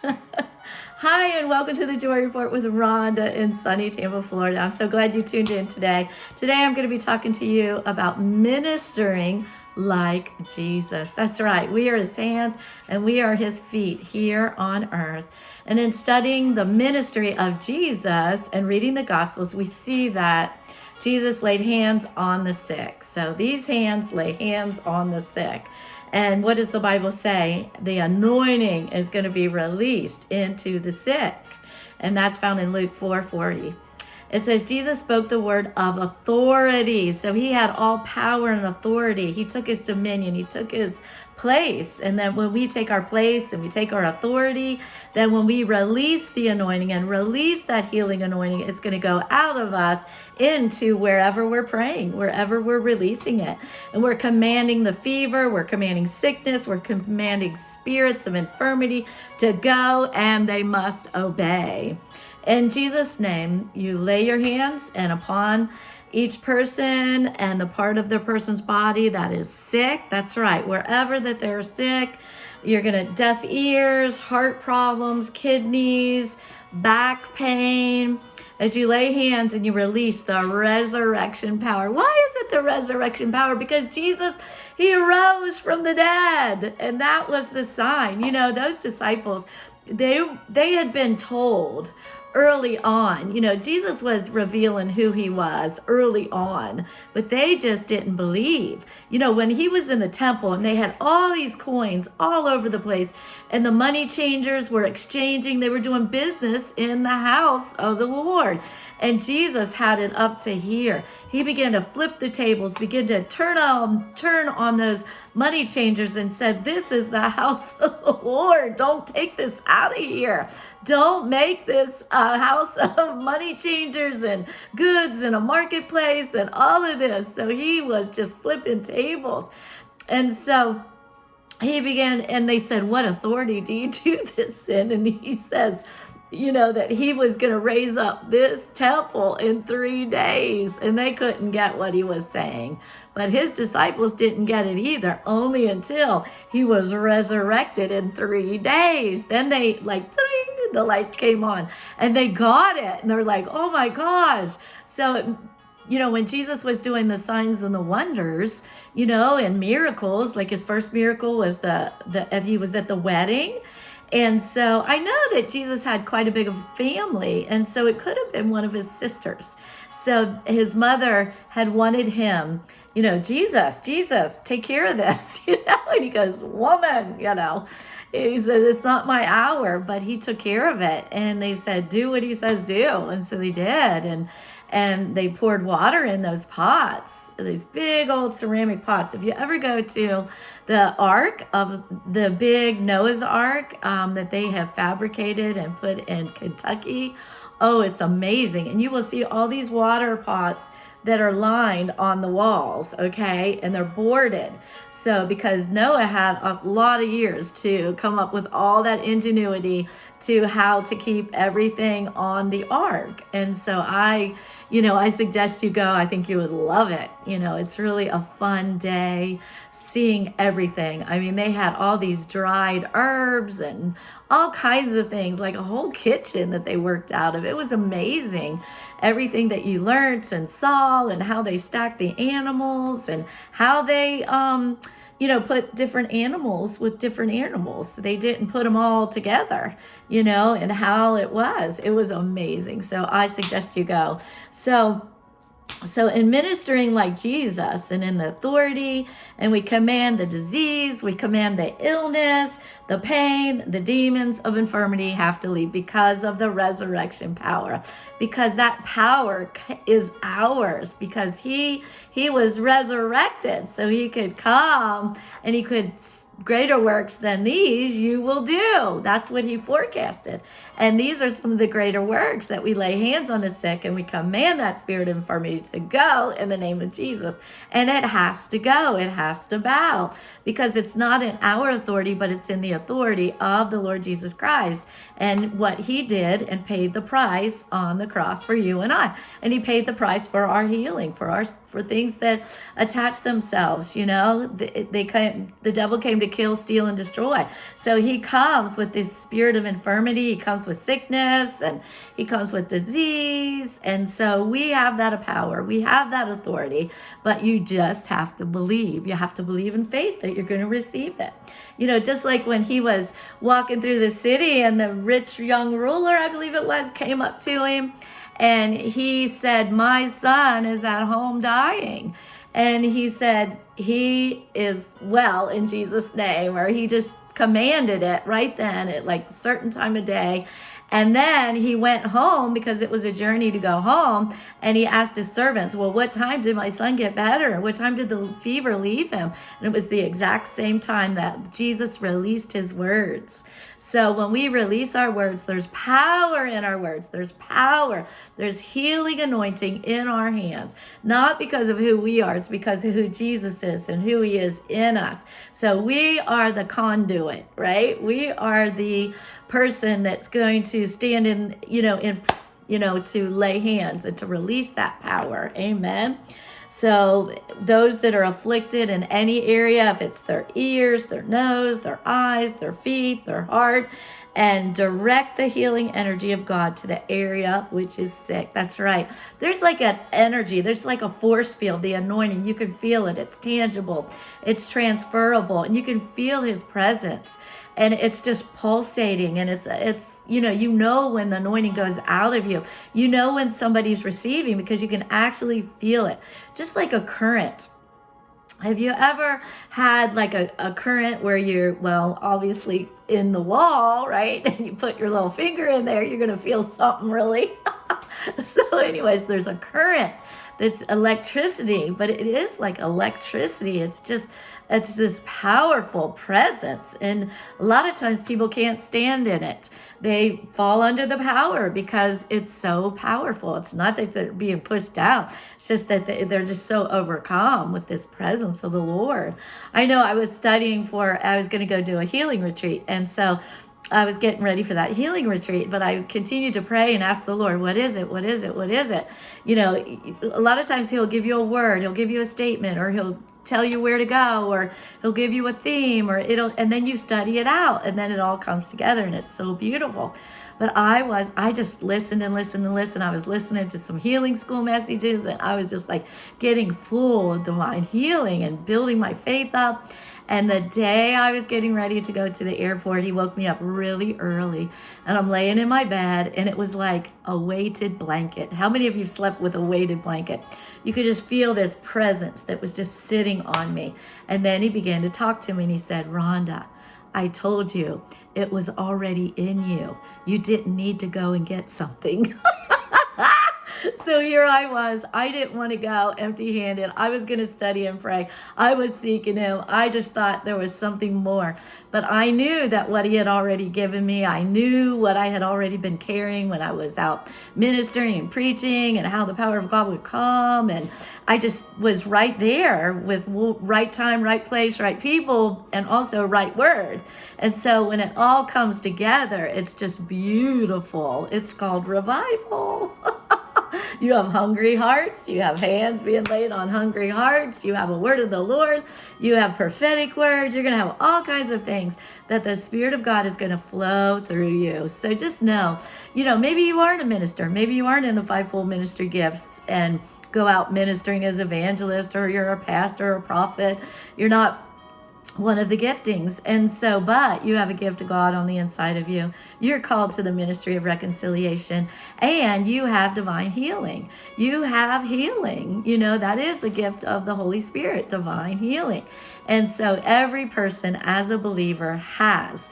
Hi, and welcome to the Joy Report with Rhonda in sunny Tampa, Florida. I'm so glad you tuned in today. Today, I'm going to be talking to you about ministering like Jesus. That's right. We are his hands and we are his feet here on earth. And in studying the ministry of Jesus and reading the Gospels, we see that Jesus laid hands on the sick. So these hands lay hands on the sick. And what does the Bible say? The anointing is going to be released into the sick. And that's found in Luke 4:40. It says Jesus spoke the word of authority. So he had all power and authority. He took his dominion. He took his place. And then when we take our place and we take our authority, then when we release the anointing and release that healing anointing, it's going to go out of us into wherever we're praying, wherever we're releasing it. And we're commanding the fever, we're commanding sickness, we're commanding spirits of infirmity to go, and they must obey. In Jesus' name, you lay your hands and upon each person and the part of the person's body that is sick. That's right. Wherever that they're sick, you're going to deaf ears, heart problems, kidneys, back pain. As you lay hands and you release the resurrection power. Why is it the resurrection power? Because Jesus, he arose from the dead. And that was the sign. You know, those disciples, they had been told early on. You know, Jesus was revealing who he was early on, but they just didn't believe. You know, when he was in the temple and they had all these coins all over the place and the money changers were exchanging, they were doing business in the house of the Lord. And Jesus had it up to here. He began to flip the tables, began to turn on those money changers and said, "This is the house of the Lord. Don't take this out of here. Don't make this a house of money changers and goods and a marketplace and all of this." So he was just flipping tables. And so he began, and they said, "What authority do you do this in?" And he says, you know, that he was going to raise up this temple in 3 days. And they couldn't get what he was saying. But his disciples didn't get it either, only until he was resurrected in 3 days. Then they ding, the lights came on and they got it. And they're like, oh my gosh. So, you know, when Jesus was doing the signs and the wonders, you know, and miracles, like his first miracle was he was at the wedding. And so I know that Jesus had quite a big of a family. And so it could have been one of his sisters. So his mother had wanted him, you know, Jesus, take care of this, you know. And he goes, woman, you know, he said, it's not my hour, but he took care of it. And they said, do what he says do. And so they did. And they poured water in those pots, these big old ceramic pots. If you ever go to the ark of the big Noah's Ark that they have fabricated and put in Kentucky, oh, it's amazing. And you will see all these water pots that are lined on the walls, okay? And they're boarded. So because Noah had a lot of years to come up with all that ingenuity to how to keep everything on the ark. And so I suggest you go. I think you would love it. You know, it's really a fun day seeing everything. I mean, they had all these dried herbs and all kinds of things, like a whole kitchen that they worked out of. It was amazing. Everything that you learned and saw and how they stacked the animals and how they, put different animals with different animals. They didn't put them all together, you know, and how it was amazing. So I suggest you go. So in ministering like Jesus and in the authority, and we command the disease, we command the illness, the pain, the demons of infirmity have to leave because of the resurrection power. Because that power is ours, because he was resurrected, so he could come and he could, greater works than these you will do. That's what he forecasted. And these are some of the greater works, that we lay hands on the sick and we command that spirit of infirmity to go in the name of Jesus. And it has to go. It has to bow, because it's not in our authority, but it's in the authority of the Lord Jesus Christ and what he did and paid the price on the cross for you and I. And he paid the price for our healing, for things that attach themselves. You know, the devil came to to kill, steal, and destroy. So he comes with this spirit of infirmity. He comes with sickness, and he comes with disease. And so we have that power. We have that authority, but you just have to believe. You have to believe in faith that you're going to receive it. You know, just like when he was walking through the city and the rich young ruler, I believe it was, came up to him and he said, my son is at home dying. And he said, he is well in Jesus' name, or he just commanded it right then at like a certain time of day. And then he went home because it was a journey to go home. And he asked his servants, well, what time did my son get better? What time did the fever leave him? And it was the exact same time that Jesus released his words. So when we release our words, there's power in our words. There's power. There's healing anointing in our hands. Not because of who we are. It's because of who Jesus is and who he is in us. So we are the conduit, right? We are the person that's going to stand in, to lay hands and to release that power. Amen. So those that are afflicted in any area, if it's their ears, their nose, their eyes, their feet, their heart, and direct the healing energy of God to the area which is sick. That's right. There's like an energy. There's like a force field, the anointing. You can feel it. It's tangible. It's transferable. And you can feel his presence. And it's just pulsating. And it's you know when the anointing goes out of you. You know when somebody's receiving because you can actually feel it. Just like a current. Have you ever had like a current where you're, well, obviously in the wall, right? And you put your little finger in there, you're going to feel something really. So anyways, there's a current that's electricity, but it is like electricity. It's this powerful presence. And a lot of times people can't stand in it. They fall under the power because it's so powerful. It's not that they're being pushed out. It's just that they're just so overcome with this presence of the Lord. I know I was I was going to go do a healing retreat. And so I was getting ready for that healing retreat, but I continued to pray and ask the Lord, what is it? What is it? What is it? You know, a lot of times he'll give you a word, he'll give you a statement, or he'll tell you where to go, or he'll give you a theme, and then you study it out, and then it all comes together, and it's so beautiful. But I just listened and listened and listened. I was listening to some healing school messages, and I was just like getting full of divine healing and building my faith up. And the day I was getting ready to go to the airport, he woke me up really early, and I'm laying in my bed, and it was like a weighted blanket. How many of you slept with a weighted blanket? You could just feel this presence that was just sitting on me. And then he began to talk to me, and he said, Rhonda, I told you it was already in you. You didn't need to go and get something. So here I was. I didn't want to go empty-handed. I was going to study and pray. I was seeking him. I just thought there was something more. But I knew that what he had already given me, I knew what I had already been carrying when I was out ministering and preaching, and how the power of God would come. And I just was right there with right time, right place, right people, and also right word. And so when it all comes together, it's just beautiful. It's called revival. You have hungry hearts. You have hands being laid on hungry hearts. You have a word of the Lord. You have prophetic words. You're going to have all kinds of things that the Spirit of God is going to flow through you. So just know, maybe you aren't a minister. Maybe you aren't in the fivefold ministry gifts and go out ministering as evangelist, or you're a pastor or a prophet. You're not one of the giftings. And so, but you have a gift of God on the inside of you. You're called to the ministry of reconciliation, and you have divine healing. You have healing. That is a gift of the Holy Spirit, divine healing. And so every person as a believer has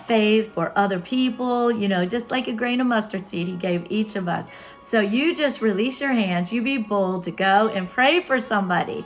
faith for other people, just like a grain of mustard seed he gave each of us. So you just release your hands, you be bold to go and pray for somebody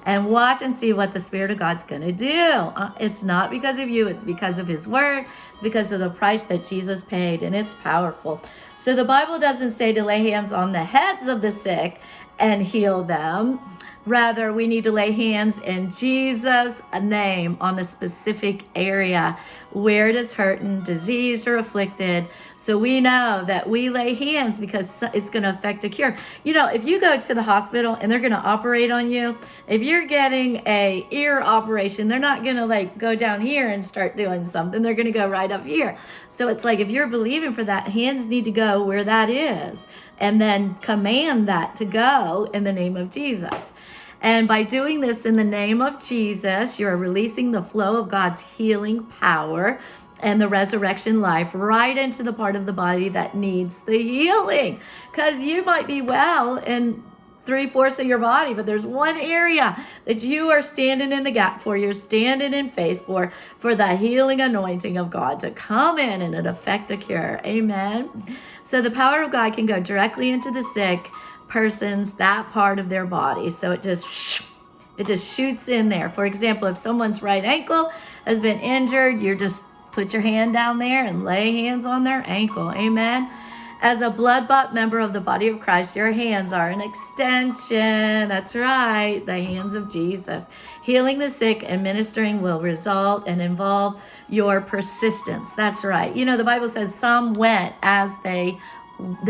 and watch and see what the Spirit of God's going to do. It's not because of you, it's because of his word. It's because of the price that Jesus paid, and it's powerful. So the Bible doesn't say to lay hands on the heads of the sick and heal them, Rather, we need to lay hands in Jesus' name on the specific area where it is hurting, diseased, or afflicted. So we know that we lay hands because it's going to affect a cure. You know, if you go to the hospital and they're going to operate on you, if you're getting a ear operation, they're not going to like go down here and start doing something. They're going to go right up here. So it's like if you're believing for that, hands need to go where that is and then command that to go in the name of Jesus. And by doing this in the name of Jesus, you're releasing the flow of God's healing power and the resurrection life right into the part of the body that needs the healing. Because you might be well in 3/4 of your body, but there's one area that you are standing in the gap for. You're standing in faith for the healing anointing of God to come in and it affect a cure. Amen. So the power of God can go directly into the sick person's that part of their body. So it just shoots in there. For example, if someone's right ankle has been injured, you just put your hand down there and lay hands on their ankle. Amen. As a blood-bought member of the body of Christ, your hands are an extension. That's right, the hands of Jesus. Healing the sick and ministering will result and involve your persistence. That's right. You know, the Bible says some went as they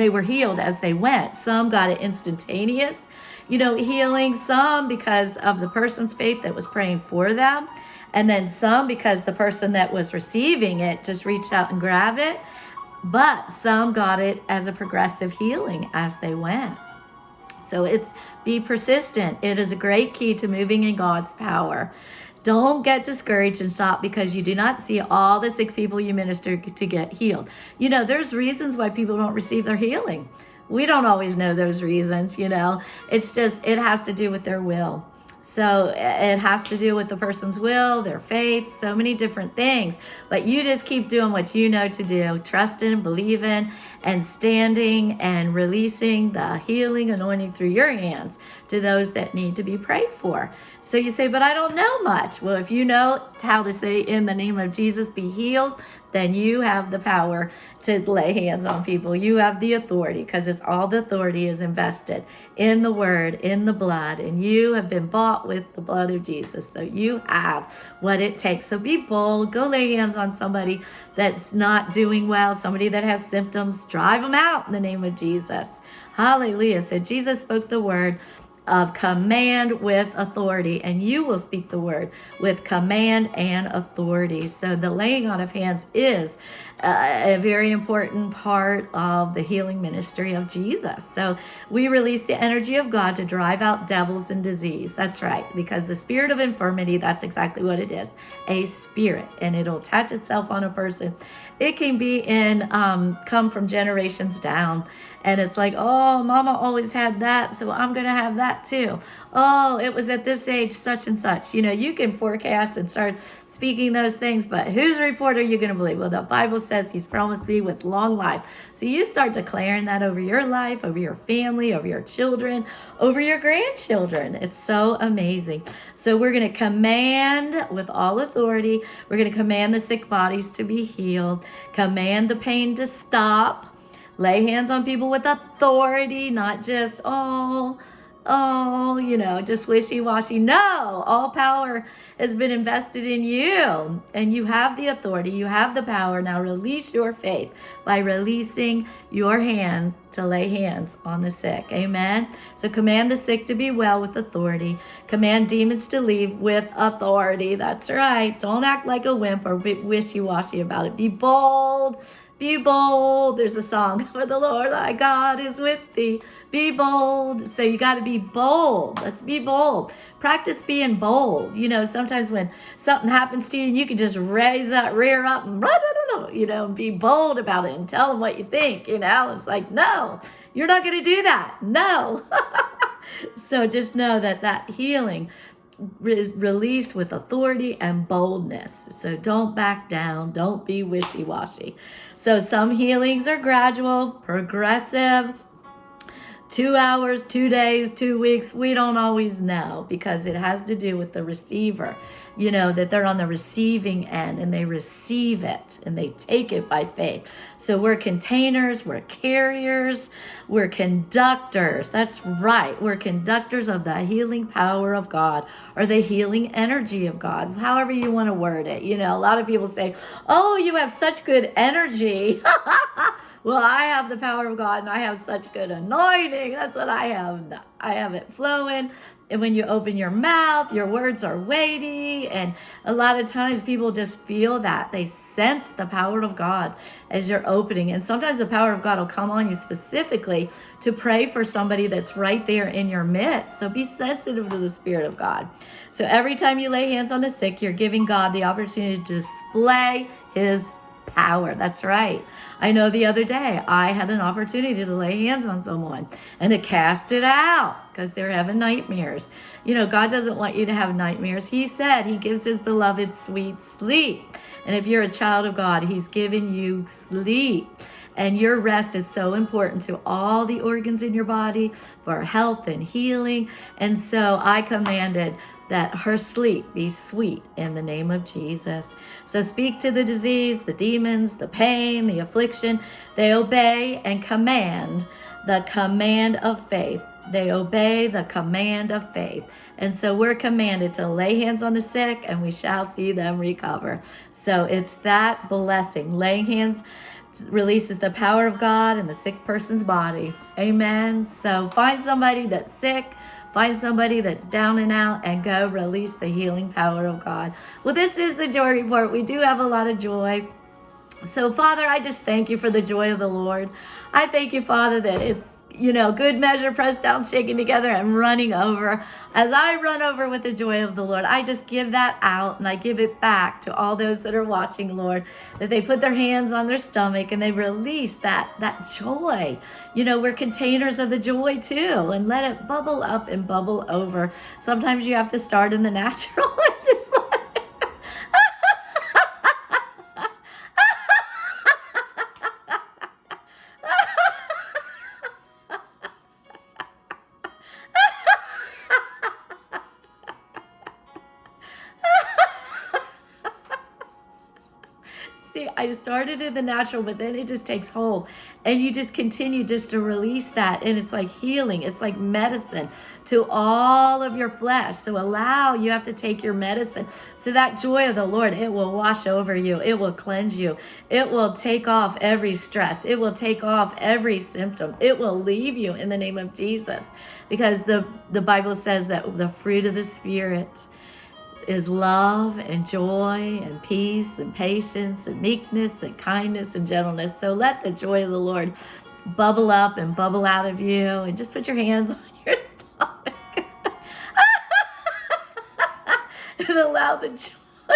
were healed as they went. Some got it instantaneous, you know, healing. Some because of the person's faith that was praying for them. And then some because the person that was receiving it just reached out and grabbed it. But some got it as a progressive healing as they went. So be persistent. It is a great key to moving in God's power. Don't get discouraged and stop because you do not see all the sick people you minister to get healed. You know, there's reasons why people don't receive their healing. We don't always know those reasons, you know. It's just, it has to do with their will. So it has to do with the person's will, their faith, so many different things. But you just keep doing what you know to do, trusting, believing, and standing and releasing the healing anointing through your hands to those that need to be prayed for. So you say, but I don't know much. Well, if you know how to say in the name of Jesus, be healed, then you have the power to lay hands on people. You have the authority because it's all the authority is invested in the word, in the blood, and you have been bought with the blood of Jesus. So you have what it takes. So be bold. Go lay hands on somebody that's not doing well, somebody that has symptoms. Drive them out in the name of Jesus. Hallelujah. So Jesus spoke the word of command with authority, and you will speak the word with command and authority. So the laying on of hands is a very important part of the healing ministry of Jesus. So we release the energy of God to drive out devils and disease. That's right, because the spirit of infirmity, that's exactly what it is, a spirit, and it'll attach itself on a person. It can be come from generations down. And it's like, oh, mama always had that, so I'm going to have that too. Oh, it was at this age, such and such. You know, you can forecast and start speaking those things, but whose report are you going to believe? Well, the Bible says he's promised me with long life. So you start declaring that over your life, over your family, over your children, over your grandchildren. It's so amazing. So we're going to command with all authority. We're going to command the sick bodies to be healed, command the pain to stop. Lay hands on people with authority, not just, just wishy-washy. No, all power has been invested in you, and you have the authority, you have the power. Now release your faith by releasing your hand to lay hands on the sick. Amen. So command the sick to be well with authority. Command demons to leave with authority. That's right. Don't act like a wimp or wishy-washy about it. Be bold. Be bold. There's a song, for the Lord thy God is with thee. Be bold. So you got to be bold. Let's be bold. Practice being bold. You know, sometimes when something happens to you and you can just rear up and blah, blah, blah, you know, be bold about it and tell them what you think, you know. It's like, no, you're not going to do that. No. So just know that healing released with authority and boldness. So don't back down. Don't be wishy-washy. So some healings are gradual, progressive, 2 hours, 2 days, 2 weeks. We don't always know because it has to do with the receiver, that they're on the receiving end and they receive it and they take it by faith. So we're containers, we're carriers, we're conductors. That's right. We're conductors of the healing power of God, or the healing energy of God, however you want to word it. A lot of people say, oh, you have such good energy. Well, I have the power of God and I have such good anointing. That's what I have. I have it flowing. And when you open your mouth, your words are weighty. And a lot of times people just feel that. They sense the power of God as you're opening. And sometimes the power of God will come on you specifically to pray for somebody that's right there in your midst. So be sensitive to the Spirit of God. So every time you lay hands on the sick, you're giving God the opportunity to display his power. That's right. I know the other day I had an opportunity to lay hands on someone and to cast it out because they're having nightmares. God doesn't want you to have nightmares. He said he gives his beloved sweet sleep. And if you're a child of God, he's given you sleep. And your rest is so important to all the organs in your body for health and healing. And so I commanded that her sleep be sweet in the name of Jesus. So speak to the disease, the demons, the pain, the affliction. They obey and command the command of faith. They obey the command of faith. And so we're commanded to lay hands on the sick and we shall see them recover. So it's that blessing. Laying hands releases the power of God in the sick person's body. Amen. So find somebody that's sick. Find somebody that's down and out and go release the healing power of God. Well, this is the Joy Report. We do have a lot of joy. So, Father, I just thank you for the joy of the Lord. I thank you, Father, that it's, good measure, pressed down, shaken together, and running over. As I run over with the joy of the Lord, I just give that out and I give it back to all those that are watching, Lord, that they put their hands on their stomach and they release that joy. We're containers of the joy too, and let it bubble up and bubble over. Sometimes you have to start in the natural and just let it. See, I started in the natural, but then it just takes hold. And you just continue just to release that. And it's like healing. It's like medicine to all of your flesh. So you have to take your medicine. So that joy of the Lord, it will wash over you. It will cleanse you. It will take off every stress. It will take off every symptom. It will leave you in the name of Jesus. Because the Bible says that the fruit of the Spirit is love and joy and peace and patience and meekness and kindness and gentleness. So let the joy of the Lord bubble up and bubble out of you, and just put your hands on your stomach and allow the joy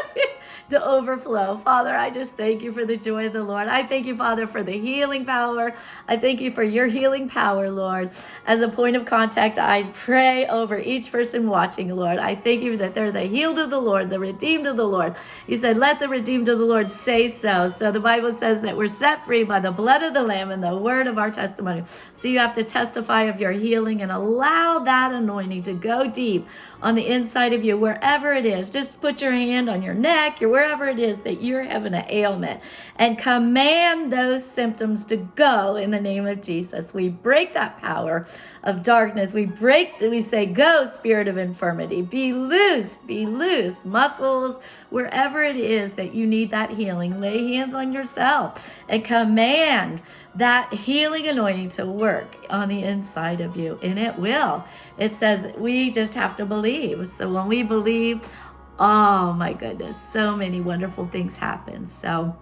to overflow. Father, I just thank you for the joy of the Lord. I thank you, Father, for the healing power. I thank you for your healing power, Lord. As a point of contact, I pray over each person watching, Lord. I thank you that they're the healed of the Lord, the redeemed of the Lord. You said, let the redeemed of the Lord say so. So the Bible says that we're set free by the blood of the Lamb and the word of our testimony. So you have to testify of your healing and allow that anointing to go deep on the inside of you, wherever it is. Just put your hand on your neck, wherever it is that you're having an ailment, and command those symptoms to go in the name of Jesus. We break that power of darkness. We say, go, spirit of infirmity, be loose, muscles, wherever it is that you need that healing. Lay hands on yourself and command that healing anointing to work on the inside of you, and it will. It says we just have to believe. So when we believe, oh my goodness, so many wonderful things happen. So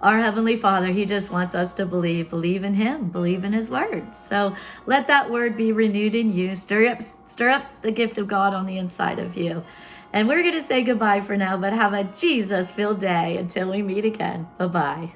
our Heavenly Father, He just wants us to believe in Him, believe in His word. So let that word be renewed in you. Stir up the gift of God on the inside of you. And we're going to say goodbye for now, but have a Jesus-filled day until we meet again. Bye-bye.